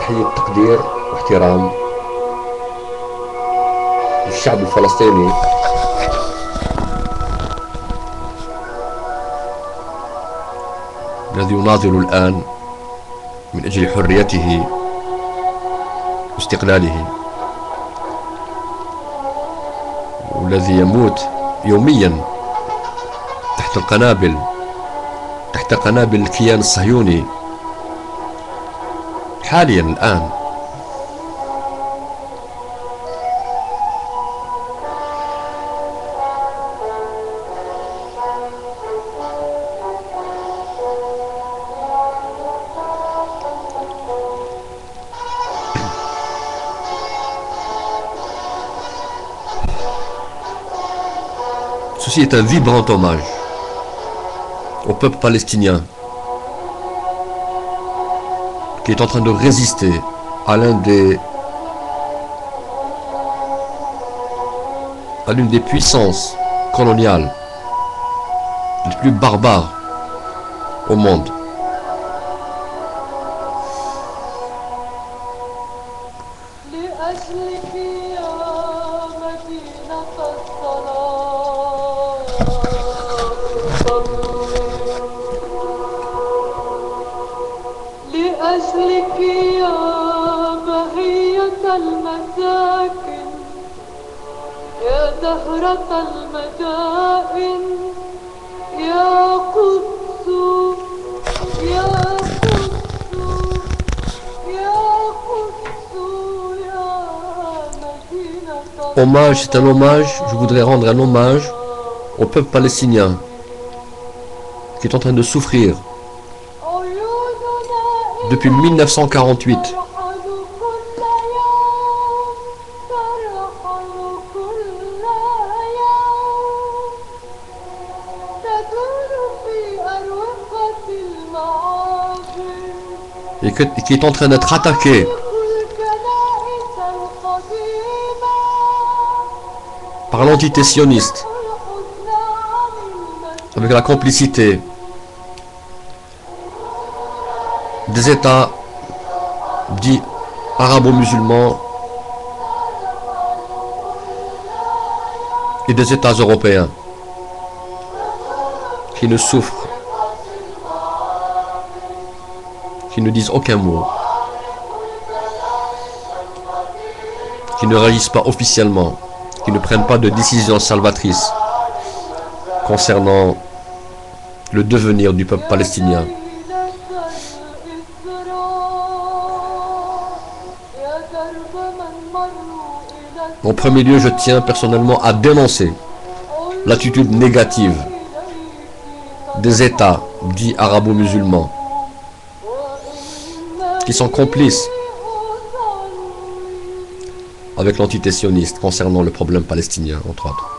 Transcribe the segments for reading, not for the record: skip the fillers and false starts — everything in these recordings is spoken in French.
تحية تقدير واحترام للشعب الفلسطيني الذي يناضل الآن من أجل حريته واستقلاله، والذي يموت يوميا تحت قنابل الكيان الصهيوني حاليا الآن. Ceci est un vibrant hommage au peuple palestinien qui est en train de résister à l'une des puissances coloniales les plus barbares au monde. لأجلك يا بهية المساكن يا زهرة المدائن يا قدس يا قدس يا قدس يا مدينة. Hommage, c'est un hommage, je voudrais rendre un hommage au peuple palestinien qui est en train de souffrir depuis 1948. Et qui est en train d'être attaqué par l'entité sioniste avec la complicité des États dits arabo-musulmans et des États européens qui ne souffrent, qui ne disent aucun mot, qui ne réagissent pas officiellement, qui ne prennent pas de décisions salvatrices concernant le devenir du peuple palestinien. En premier lieu, je tiens personnellement à dénoncer l'attitude négative des États dits arabo-musulmans qui sont complices avec l'entité sioniste concernant le problème palestinien, entre autres.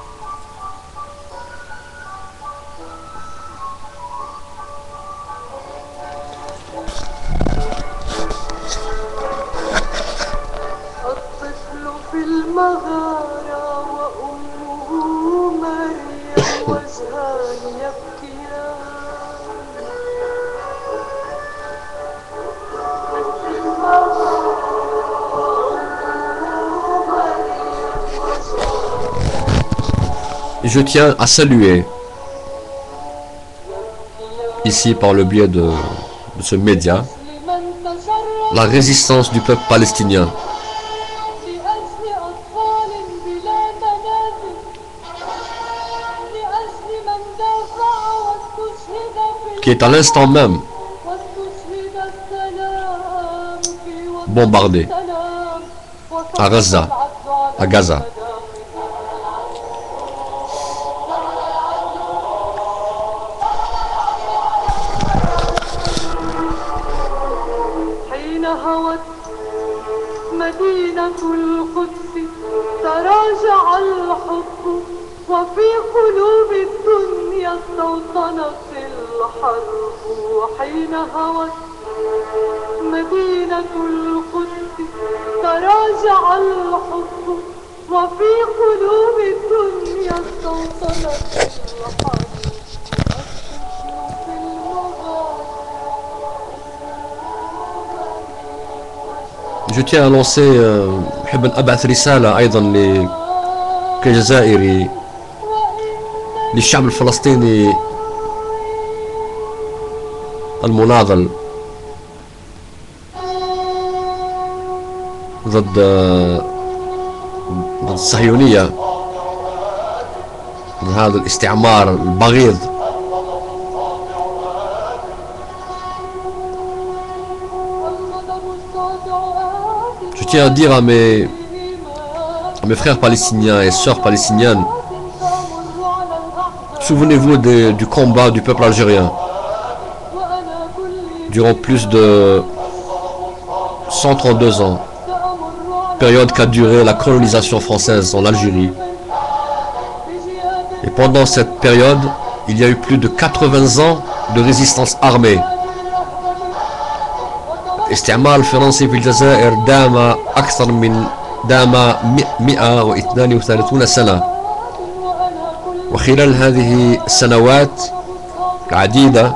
Et je tiens à saluer, ici par le biais de ce média, la résistance du peuple palestinien. Qui est à l'instant même bombardé à Gaza, à Gaza. مدينة القدس تراجع الحب وفي قلوب الدنيا استوطنت الحرب. حين هوت مدينة القدس تراجع الحب وفي قلوب الدنيا استوطنت الحرب. Je tiens à lancer بحب أبعث رسالة أيضا كجزائري للشعب الفلسطيني المناضل ضد الصهيونية، ضد هذا الاستعمار البغيض. Je tiens à dire à mes frères palestiniens et sœurs palestiniennes, souvenez-vous du combat du peuple algérien durant plus de 132 ans, période qu'a duré la colonisation française en Algérie. Et pendant cette période, il y a eu plus de 80 ans de résistance armée. الاستعمار الفرنسي في الجزائر دام 132 سنة، وخلال هذه السنوات العديدة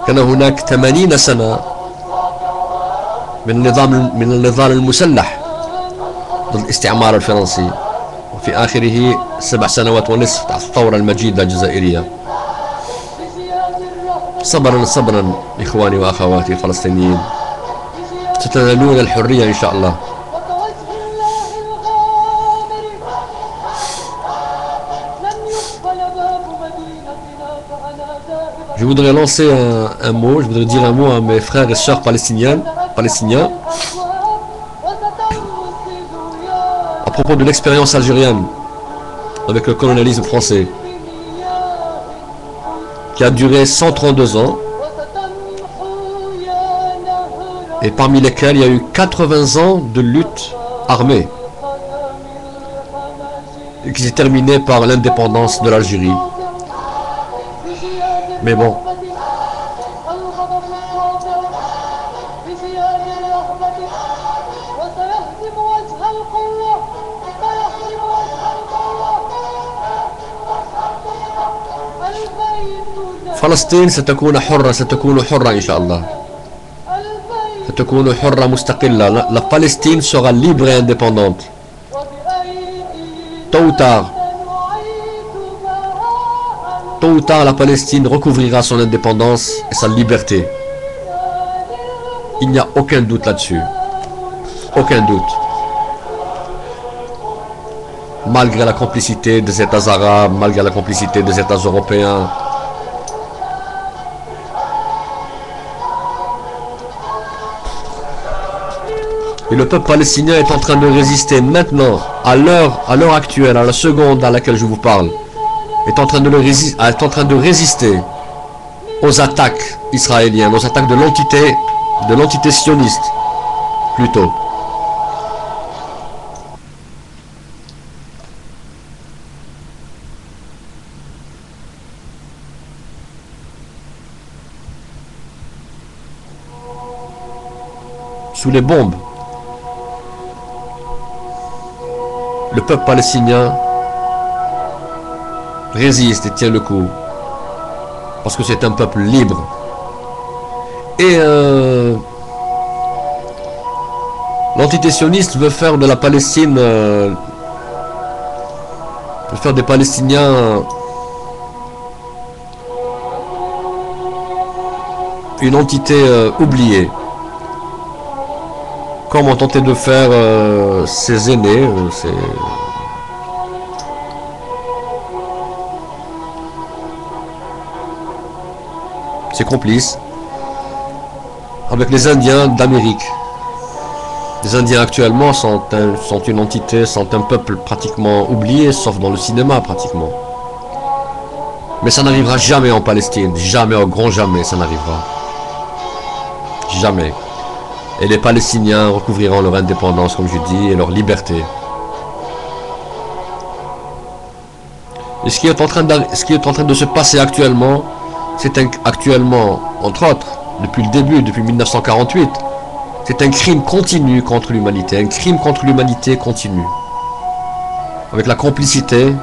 كان هناك 80 سنة من النضال المسلح ضد الاستعمار الفرنسي، وفي آخره 7 سنوات ونصف تحت الثورة المجيدة الجزائرية. صبرا صبرا إخواني وأخواتي الفلسطينيين، ستنالون الحرية إن شاء الله. Je voudrais lancer un mot, je voudrais dire un mot à mes frères et sœurs palestiniens à propos de l'expérience algérienne avec le colonialisme français qui a duré 132 ans et parmi lesquels il y a eu 80 ans de lutte armée et qui s'est terminée par l'indépendance de l'Algérie. Mais bon, فلسطين ستكون حرة إن شاء الله، ستكون حرة مستقلة. La Palestine sera libre et indépendante. Tôt ou tard, la Palestine recouvrira son indépendance et sa liberté. Il n'y a aucun doute là-dessus. Aucun doute. Malgré la complicité des États arabes, malgré la complicité des États européens. Et le peuple palestinien est en train de résister maintenant, à l'heure actuelle, à la seconde à laquelle je vous parle, est en train de résister aux attaques israéliennes, aux attaques de l'entité sioniste, plutôt. Sous les bombes, le peuple palestinien résiste et tient le coup parce que c'est un peuple libre. Et l'entité sioniste veut faire de la Palestine, veut faire des Palestiniens une entité oubliée, comme ont tenté de faire ses aînés, ses complices, avec les Indiens d'Amérique. Les Indiens actuellement sont une entité, sont un peuple pratiquement oublié, sauf dans le cinéma pratiquement. Mais ça n'arrivera jamais en Palestine, jamais, au grand jamais, ça n'arrivera. Jamais. Et les Palestiniens recouvriront leur indépendance, comme je dis, et leur liberté. Et ce qui est en train de se passer actuellement, c'est actuellement, entre autres, depuis le début, depuis 1948, c'est un crime continu contre l'humanité, un crime contre l'humanité continu, avec la complicité